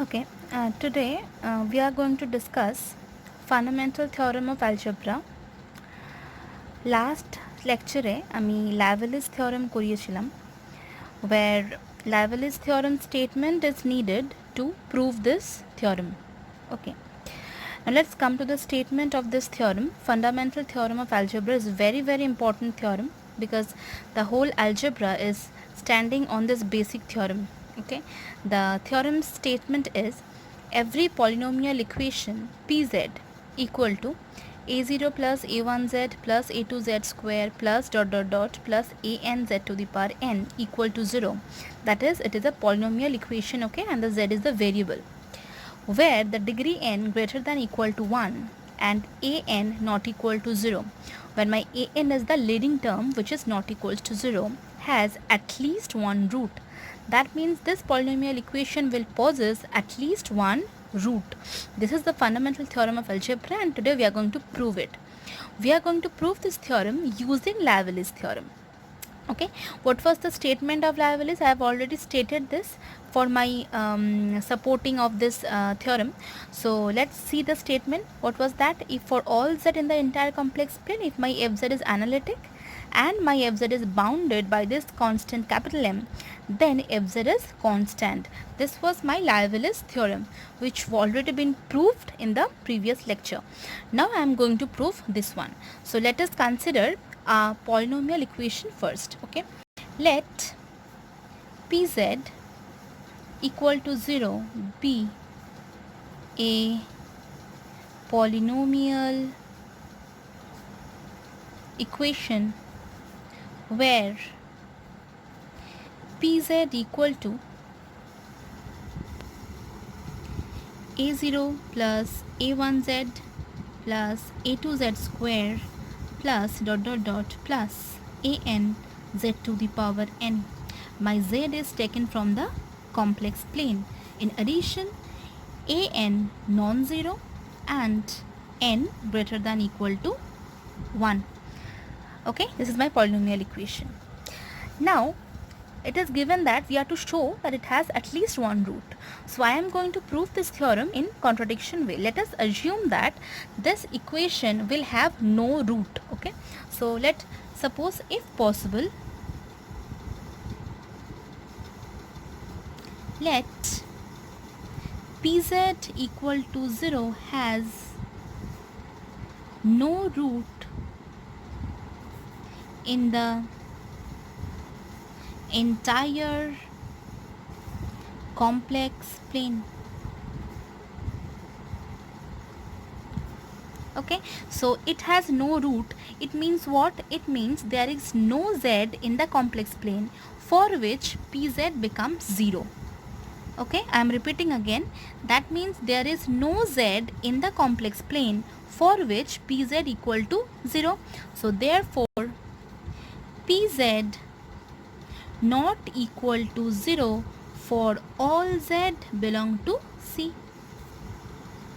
Okay, today we are going to discuss fundamental theorem of algebra. Last lecture আমি Lavelis theorem করিয়েছিলাম, where Lavelis theorem statement is needed to prove this theorem. Okay, now let's come to the statement of this theorem. Fundamental theorem of algebra is very important theorem because the whole algebra is standing on this basic theorem. Okay, the theorem statement is every polynomial equation pz equal to a0 plus a1z plus a2z square plus dot dot dot plus anz to the power n equal to 0, that is, it is a polynomial equation. Okay, and the z is the variable where the degree n greater than equal to 1 and an not equal to 0, when my an is the leading term which is not equals to 0, has at least one root. That means this polynomial equation will possess at least one root. This is the fundamental theorem of algebra, and today we are going to prove it. We are going to prove this theorem using Lavelis theorem. Okay, what was the statement of Lavelis? I have already stated this for my supporting of this theorem. So let's see the statement. What was that? If for all z in the entire complex plane, if my fz is analytic and my fz is bounded by this constant capital M, then fz is constant. This was my Lavelis theorem, which already been proved in the previous lecture. Now I am going to prove this one. So let us consider a polynomial equation first. Okay, let pz equal to 0 be a polynomial equation where pz equal to a0 plus a1z plus a2z square plus dot dot dot plus an z to the power n. My z is taken from the complex plane. In addition, an non-zero and n greater than equal to 1. Okay, this is my polynomial equation. Now it is given that we have to show that it has at least one root. So I am going to prove this theorem in contradiction way. Let us assume that this equation will have no root. Okay, so let suppose, if possible, let pz equal to 0 has no root in the entire complex plane. Okay, so it has no root. It means what? It means there is no z in the complex plane for which pz becomes 0. Okay, I am repeating again. That means there is no z in the complex plane for which pz equal to 0. So therefore pz not equal to 0 for all z belong to C.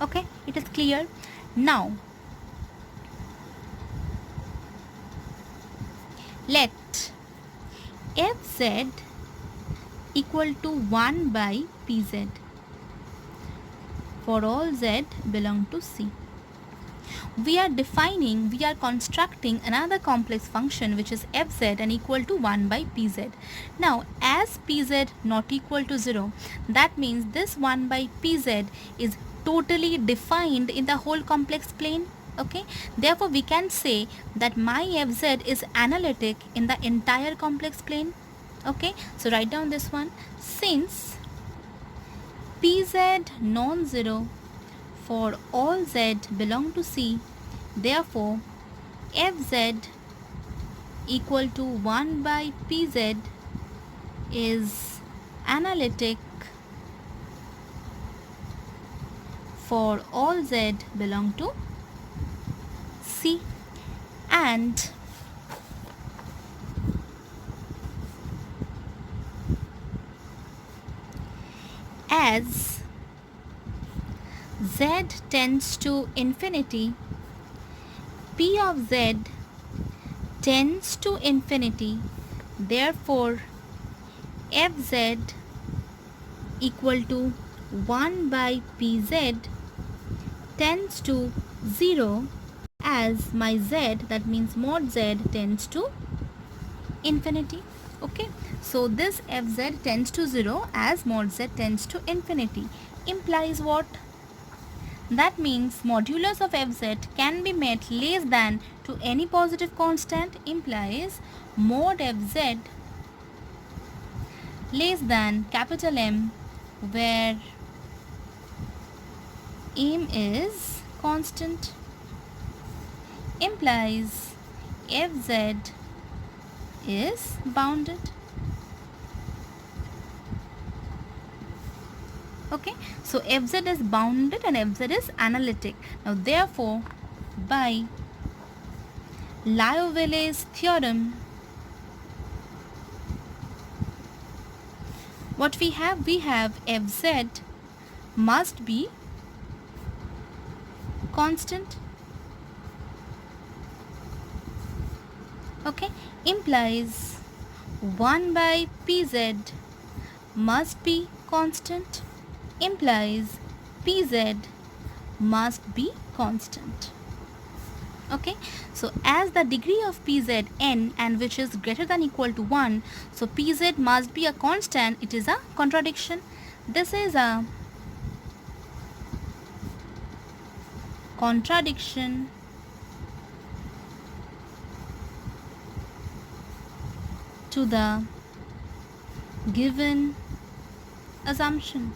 Okay, it is clear. Now let fz equal to 1 by pz for all z belong to C. We are constructing another complex function which is fz and equal to 1 by pz. Now as pz not equal to 0, that means this 1 by pz is totally defined in the whole complex plane. Okay, therefore we can say that my fz is analytic in the entire complex plane. Okay, so write down this one. Since pz non-zero for all z belong to C, therefore fz equal to 1 by pz is analytic for all z belong to C, and as z tends to infinity, p of z tends to infinity, therefore fz equal to 1 by pz tends to 0 as my z, that means mod z, tends to infinity. Okay, so this fz tends to 0 as mod z tends to infinity implies what? That means modulus of fz can be met less than to any positive constant implies mod fz less than capital M, where M is constant, implies fz is bounded. Okay, so fz is bounded and fz is analytic. Now therefore, by Liouville's theorem, what we have fz must be constant. Okay, implies 1 by pz must be constant, implies pz must be constant. Okay, so as the degree of pz n and which is greater than equal to 1, so pz must be a constant. It is a contradiction. This is a contradiction to the given assumption.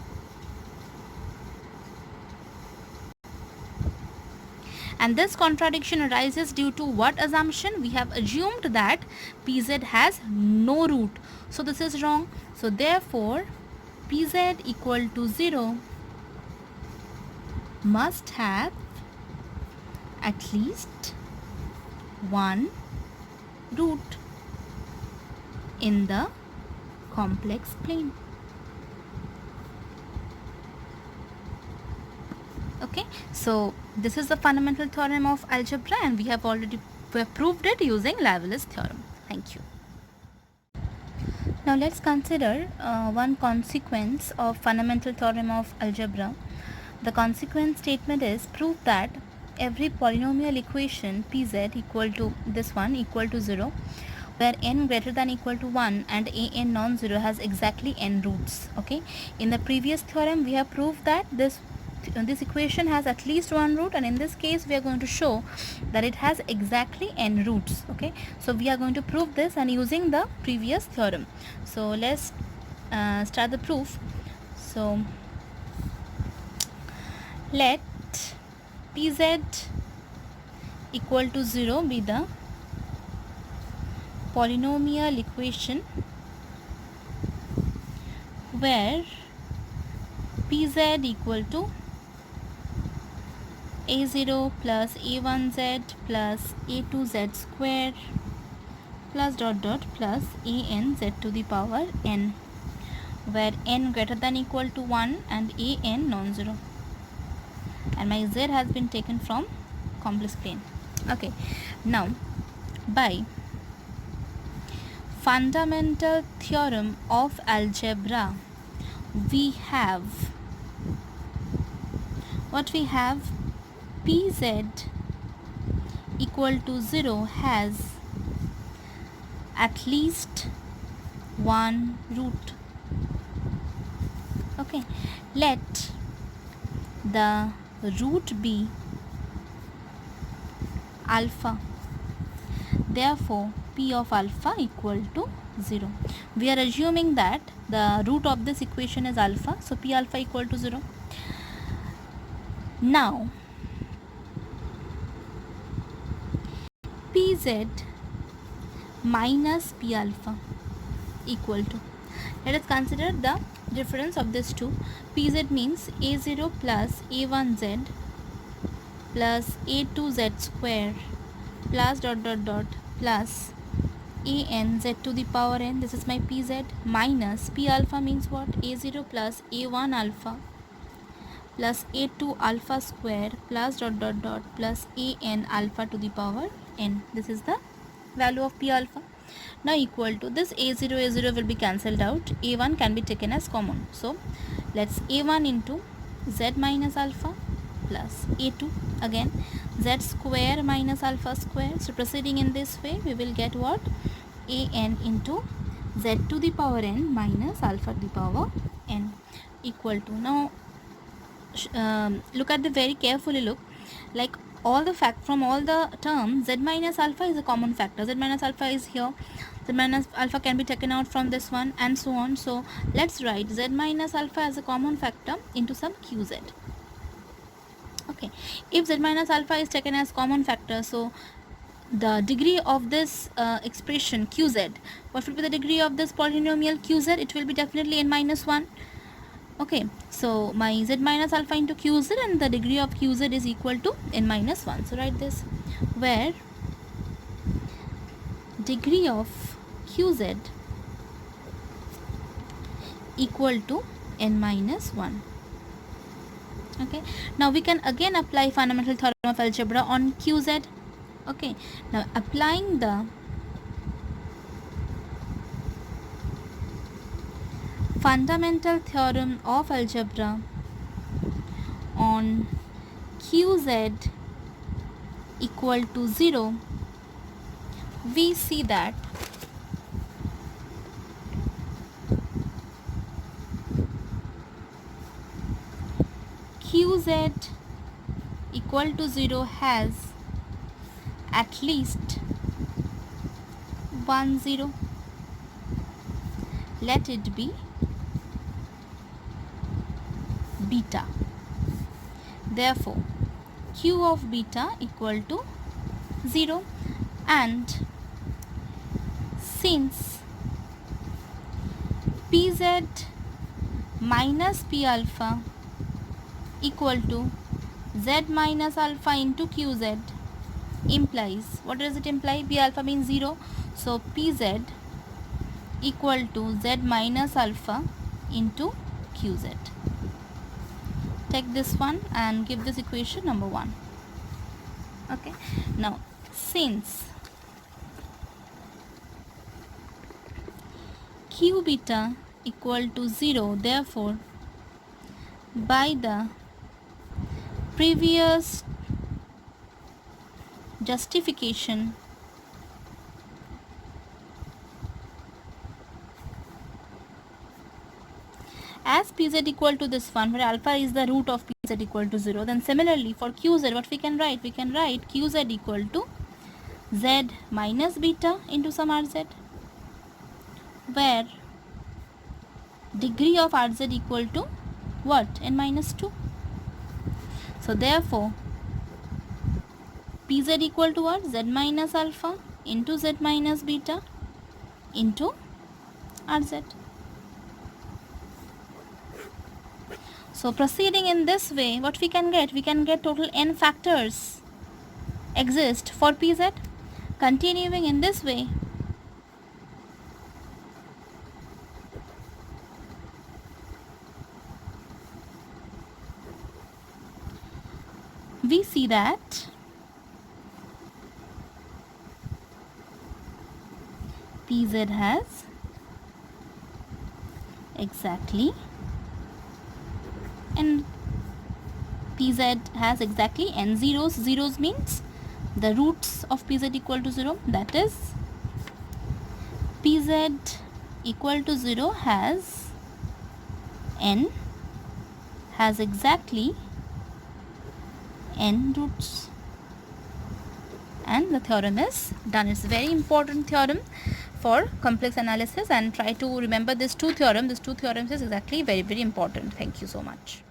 And this contradiction arises due to what assumption? We have assumed that pz has no root. So this is wrong. So therefore, pz equal to 0 must have at least one root in the complex plane. Okay, so this is the fundamental theorem of algebra and we have proved it using Liouville's theorem. Thank you. Now let's consider one consequence of fundamental theorem of algebra. The consequence statement is prove that every polynomial equation pz equal to this one equal to 0 where n greater than equal to 1 and an non-zero has exactly n roots. Okay, in the previous theorem we have proved that this equation has at least one root, and in this case we are going to show that it has exactly n roots. Okay, so we are going to prove this and using the previous theorem. So let's start the proof. So let pz equal to 0 be the polynomial equation where pz equal to a0 plus a1z plus a2z square plus dot dot plus anz to the power n, where n greater than equal to 1 and an non-zero, and my z has been taken from complex plane. Okay, now by fundamental theorem of algebra we have what we have pz equal to 0 has at least one root. Okay, let the root be alpha, therefore p of alpha equal to 0. We are assuming that the root of this equation is alpha, so p alpha equal to 0. Now pz minus p alpha equal to, let us consider the difference of this two. Pz means a0 plus a1z plus a2z square plus dot dot dot plus anz to the power n, this is my pz, minus p alpha means what? a0 plus a1 alpha plus a2 alpha square plus dot dot dot plus an alpha to the power n, this is the value of p alpha. Now equal to this a0 will be cancelled out, a1 can be taken as common, so Let's a1 into z minus alpha plus a2 again z square minus alpha square. So proceeding in this way, we will get what? An into z to the power n minus alpha to the power n equal to, now look at the very carefully, look, like all the from all the terms, z minus alpha is a common factor. Z minus alpha is here, z minus alpha can be taken out from this one, and so on. So let's write z minus alpha as a common factor into some qz. Okay, if z minus alpha is taken as common factor, so the degree of this expression qz, what will be the degree of this polynomial qz? It will be definitely n minus 1. Okay, so my z minus alpha into qz, and the degree of qz is equal to n minus 1. So write this, where degree of qz equal to n minus 1. Okay, now we can again apply fundamental theorem of algebra on qz. Okay, now applying the fundamental theorem of algebra on qz equal to 0, we see that qz equal to 0 has at least 1 0. Let it be beta. Therefore, q of beta equal to 0, and since pz minus p alpha equal to z minus alpha into qz implies, what does it imply? p alpha means 0, so pz equal to z minus alpha into qz. Take this one and give this equation number 1. Okay, now since q beta equal to 0, therefore by the previous justification, as pz equal to this one, where alpha is the root of pz equal to 0, then similarly for qz, what we can write? We can write qz equal to z minus beta into some rz, where degree of rz equal to what? N minus 2. So therefore pz equal to what? Z minus alpha into z minus beta into rz. So proceeding in this way, what we can get? We can get total n factors exist for pz. Continuing in this way, we see that pz has exactly, and pz has exactly n zeros. Zeros means the roots of pz equal to 0, that is pz equal to 0 has n, has exactly n roots, and the theorem is done. It's a very important theorem for complex analysis, and try to remember these two theorems. These two theorems is exactly very important. Thank you so much.